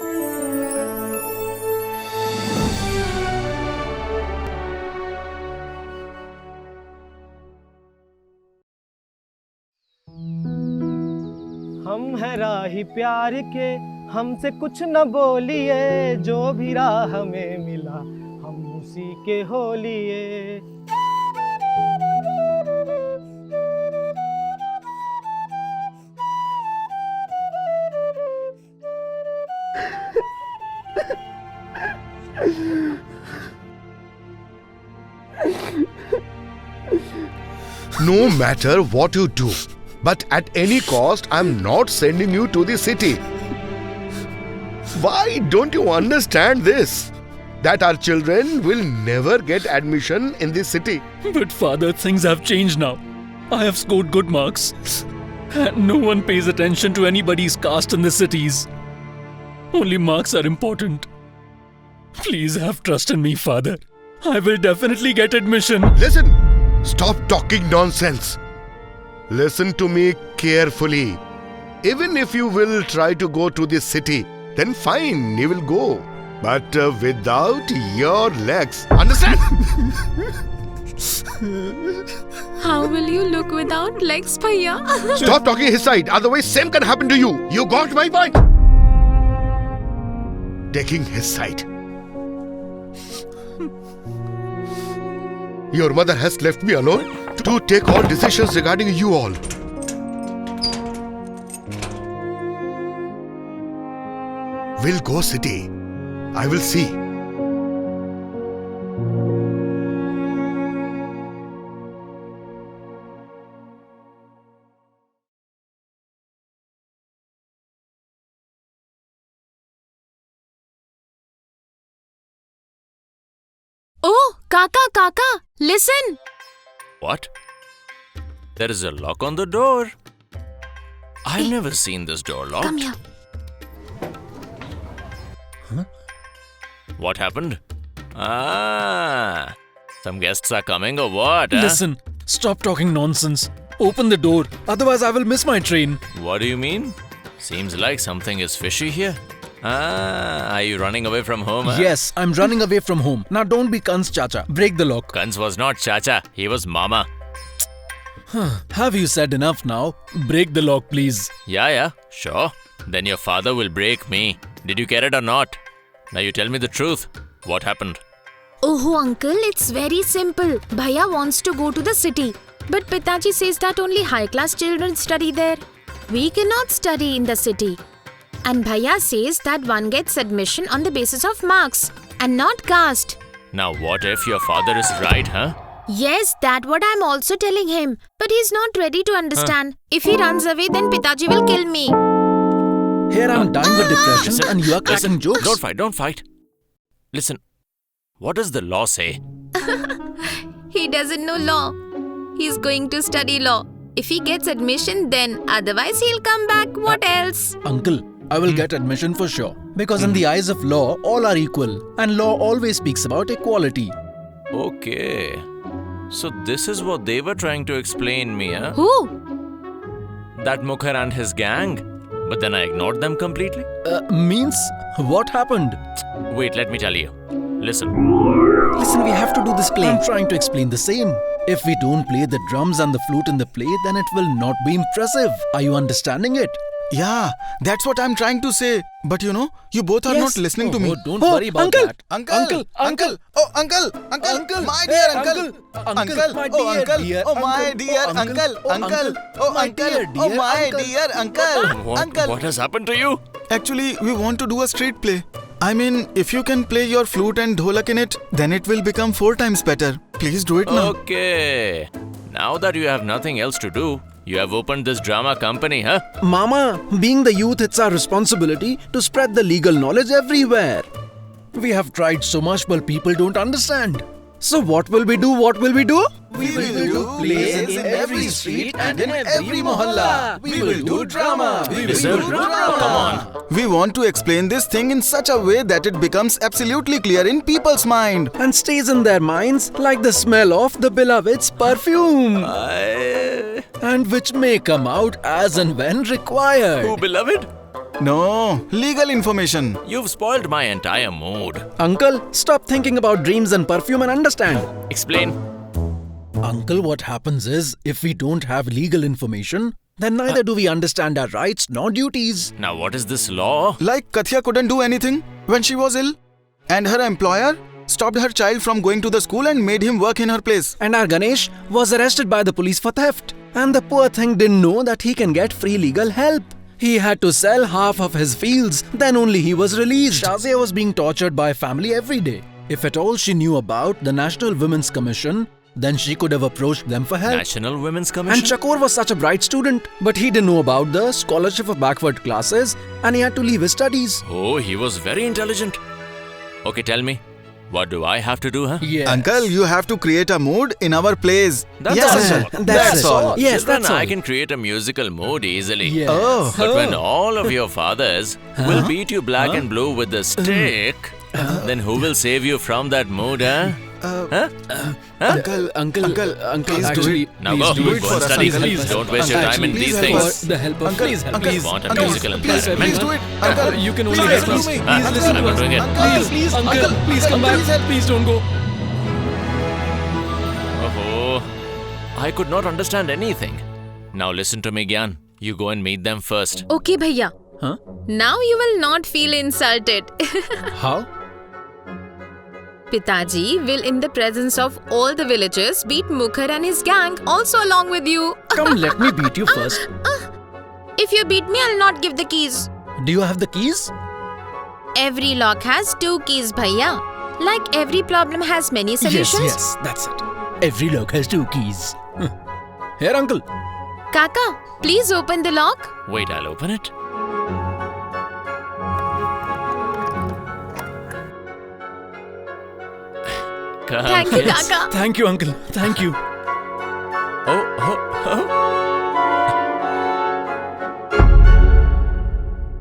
हम हैं राही प्यार के, हमसे कुछ न बोलिए, जो भी राह हमें मिला हम उसी के हो लिए। No matter what you do, but at any cost, I'm not sending you to the city. Why don't you understand this? That our children will never get admission in the city. But father, things have changed now. I have scored good marks. And no one pays attention to anybody's caste in the cities. Only marks are important. Please have trust in me, father. I will definitely get admission. Listen, stop talking nonsense. Listen to me carefully. Even if you will try to go to the city, then fine, you will go. But without your legs. Understand? How will you look without legs, Bhaiya? Stop talking his side, otherwise same can happen to you. You got my point? Taking his side. Your mother has left me alone to take all decisions regarding you all. We'll go city. I will see. Oh, Kaka, listen. What? There is a lock on the door. I've never seen this door locked. Come here. What happened? Ah, some guests are coming or what? Huh? Listen, stop talking nonsense. Open the door, otherwise I will miss my train. What do you mean? Seems like something is fishy here. Ah, are you running away from home? Huh? Yes, I'm running away from home. Now don't be Kans Chacha. Break the lock. Kans was not Chacha, he was Mama. Have you said enough now? Break the lock, please. Yeah, sure. Then your father will break me. Did you get it or not? Now you tell me the truth. What happened? Oh, uncle, it's very simple. Bhaiya wants to go to the city. But Pitaji says that only high-class children study there. We cannot study in the city. And Bhaiya says that one gets admission on the basis of marks and not caste. Now what if your father is right, huh? Yes, that's what I'm also telling him. But he's not ready to understand. If he runs away, then Pitaji will kill me. Here I'm dying with depression and you are cracking jokes. Don't fight. Listen, what does the law say? He doesn't know law. He's going to study law. If he gets admission, then otherwise he'll come back. What else? Uncle, I will get admission for sure. Because in the eyes of law, all are equal. And law always speaks about equality. Okay. So this is what they were trying to explain me, huh? Who? That Mukhar and his gang. But then I ignored them completely. Means? What happened? Wait, let me tell you. Listen, we have to do this play. I'm trying to explain the same. If we don't play the drums and the flute in the play, then it will not be impressive. Are you understanding it? Yeah, that's what I'm trying to say. But you both are not listening to me. Don't worry about that. Uncle! Oh, uncle! My dear uncle! Oh, my dear uncle! Oh, my dear uncle! what has happened to you? Actually, we want to do a street play. I mean, if you can play your flute and dholak in it, then it will become 4 times better. Please do it now. Okay. Now that you have nothing else to do, you have opened this drama company, huh? Mama, being the youth, it's our responsibility to spread the legal knowledge everywhere. We have tried so much, but people don't understand. So what will we do? We will do plays in every street and in every mohalla. We will do drama. Come on. We want to explain this thing in such a way that it becomes absolutely clear in people's mind. And stays in their minds like the smell of the beloved's perfume. And which may come out as and when required. Who, beloved? No, legal information. You've spoiled my entire mood. Uncle, stop thinking about dreams and perfume and understand. Explain. Uncle, what happens is, if we don't have legal information, then neither do we understand our rights nor duties. Now what is this law? Like Katya couldn't do anything when she was ill, and her employer stopped her child from going to the school and made him work in her place. And our Ganesh was arrested by the police for theft. And the poor thing didn't know that he can get free legal help. He had to sell half of his fields, then only he was released. Shazia was being tortured by family every day. If at all she knew about the National Women's Commission, then she could have approached them for help. National Women's Commission? And Shakur was such a bright student, but he didn't know about the scholarship of backward classes and he had to leave his studies. Oh, he was very intelligent. Okay, tell me. What do I have to do, huh? Yes. Uncle, you have to create a mood in our plays. That's Yes, all. that's all. Yes, Children, that's all. I can create a musical mood easily. Yes. Oh. But when all of your fathers will beat you black and blue with the stick, then who will save you from that mood, huh? Uncle, please do actually, it. Now please go. do it Go for and us, study. uncle. Please don't waste your time in Please these help things. us. For the help of Uncle, please help. uncle, Please. Want a Uncle, musical please, environment? Please do it. Uncle, You can only please help help us. me. Please listen I'm to not doing it. us. Please, uncle, please come back. Please don't go. Oh, I could not understand anything. Now listen to me, Gyan. You go and meet them first. Okay, Bhaiya. Huh? Now you will not feel insulted. How? Pitaji will, in the presence of all the villagers, beat Mukhar and his gang also along with you. Come, let me beat you first. If you beat me, I'll not give the keys. Do you have the keys? Every lock has 2 keys, Bhaiya. Like every problem has many solutions. Yes, that's it. Every lock has 2 keys. Here, uncle. Kaka, please open the lock. Wait, I'll open it. Come, Thank you, kids. Kaka. Thank you, uncle. Thank you. Oh.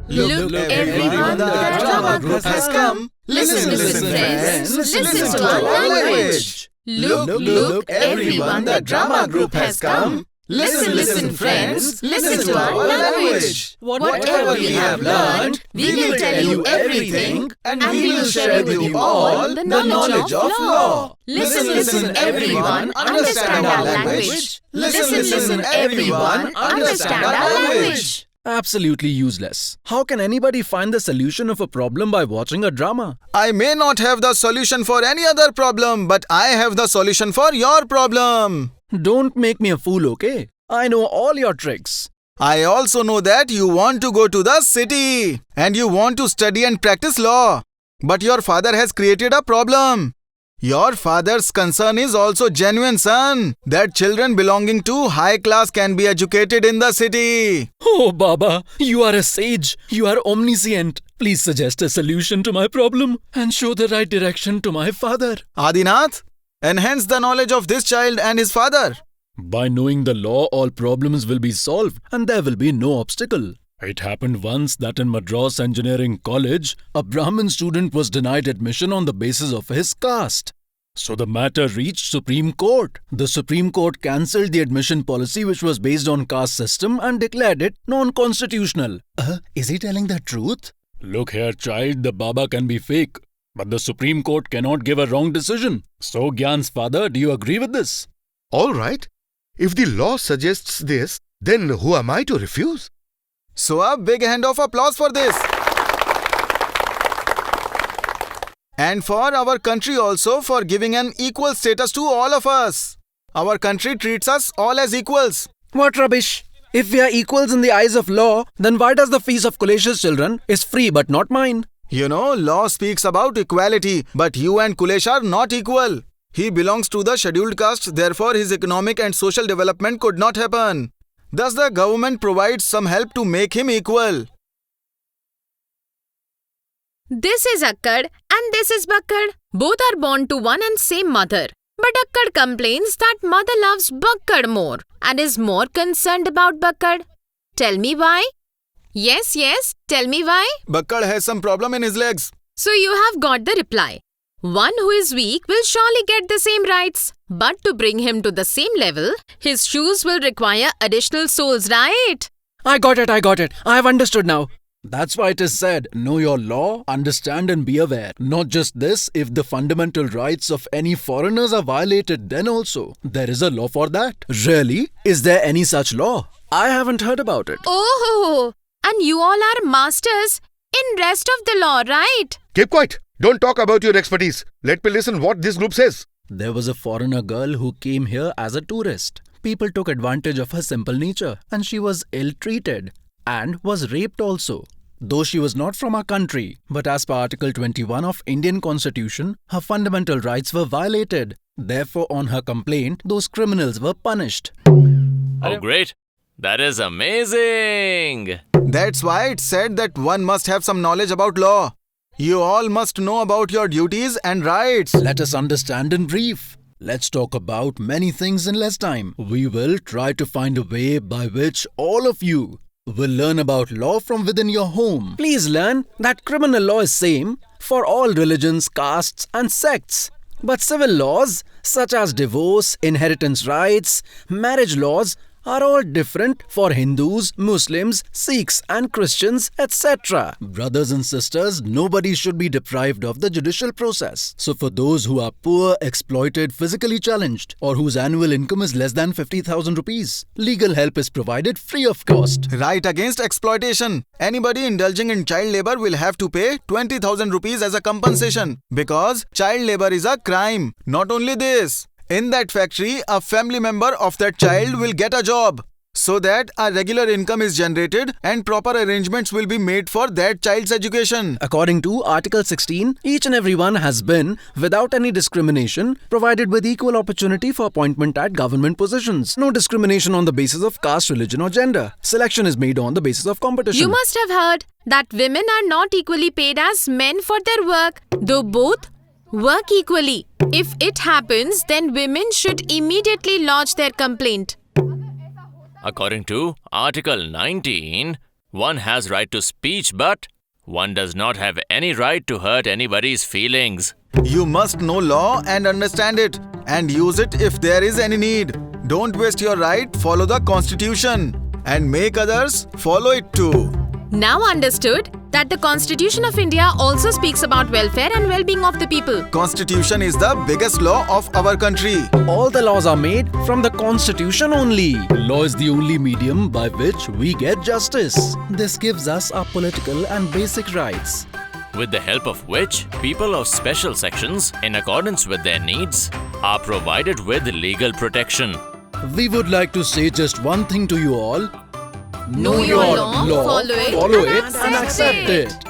Look, everyone, the drama group has come. Listen, friends. Listen to our language. Look, everyone, the drama group has come. Listen, friends. Listen to our language. Whatever we have learned, we will tell you everything, and we will share with you all the knowledge of law. Listen, everyone, understand our language. Listen, everyone, understand our language. Absolutely useless. How can anybody find the solution of a problem by watching a drama? I may not have the solution for any other problem, but I have the solution for your problem. Don't make me a fool, okay? I know all your tricks. I also know that you want to go to the city and you want to study and practice law. But your father has created a problem. Your father's concern is also genuine, son, that children belonging to high class can be educated in the city. Oh, Baba, you are a sage. You are omniscient. Please suggest a solution to my problem and show the right direction to my father. Adinath, enhance the knowledge of this child and his father. By knowing the law, all problems will be solved and there will be no obstacle. It happened once that in Madras Engineering College, a Brahmin student was denied admission on the basis of his caste. So the matter reached Supreme Court. The Supreme Court cancelled the admission policy which was based on caste system and declared it non-constitutional. Is he telling the truth? Look here, child, the Baba can be fake. But the Supreme Court cannot give a wrong decision. So, Gyan's father, do you agree with this? All right. If the law suggests this, then who am I to refuse? So a big hand of applause for this. And for our country also for giving an equal status to all of us. Our country treats us all as equals. What rubbish! If we are equals in the eyes of law, then why does the fees of Kulesh's children is free but not mine? You know, law speaks about equality, but you and Kulesh are not equal. He belongs to the scheduled caste, therefore his economic and social development could not happen. Thus the government provides some help to make him equal. This is Akkad and this is Bakkad. Both are born to one and same mother. But Akkad complains that mother loves Bakkad more and is more concerned about Bakkad. Tell me why? Yes, tell me why? Bakkad has some problem in his legs. So you have got the reply. One who is weak will surely get the same rights. But to bring him to the same level, his shoes will require additional soles, right? I got it. I have understood now. That's why it is said, know your law, understand and be aware. Not just this, if the fundamental rights of any foreigners are violated, then also there is a law for that. Really? Is there any such law? I haven't heard about it. Oh, and you all are masters in rest of the law, right? Keep quiet. Don't talk about your expertise. Let me listen what this group says. There was a foreigner girl who came here as a tourist. People took advantage of her simple nature and she was ill-treated and was raped also. Though she was not from our country, but as per Article 21 of Indian Constitution, her fundamental rights were violated. Therefore, on her complaint, those criminals were punished. Oh, great. That is amazing. That's why it's said that one must have some knowledge about law. You all must know about your duties and rights. Let us understand in brief. Let's talk about many things in less time. We will try to find a way by which all of you will learn about law from within your home. Please learn that criminal law is same for all religions, castes and sects. But civil laws such as divorce, inheritance rights, marriage laws are all different for Hindus, Muslims, Sikhs and Christians, etc. Brothers and sisters, nobody should be deprived of the judicial process. So for those who are poor, exploited, physically challenged or whose annual income is less than 50,000 rupees, legal help is provided free of cost. Right against exploitation. Anybody indulging in child labor will have to pay 20,000 rupees as a compensation because child labor is a crime. Not only this, in that factory, a family member of that child will get a job so that a regular income is generated and proper arrangements will be made for that child's education. According to Article 16, each and everyone has been, without any discrimination, provided with equal opportunity for appointment at government positions. No discrimination on the basis of caste, religion or gender. Selection is made on the basis of competition. You must have heard that women are not equally paid as men for their work, though both work equally. If it happens, then women should immediately lodge their complaint. According to Article 19, one has right to speech, but one does not have any right to hurt anybody's feelings. You must know law and understand it and use it if there is any need. Don't waste your right, follow the constitution and make others follow it too. Now understood that the Constitution of India also speaks about welfare and well-being of the people. Constitution is the biggest law of our country. All the laws are made from the Constitution only. Law is the only medium by which we get justice. This gives us our political and basic rights, With the help of which people of special sections, in accordance with their needs, are provided with legal protection. We would like to say just one thing to you all. Know your law, follow it, follow and it and accept accept it. it.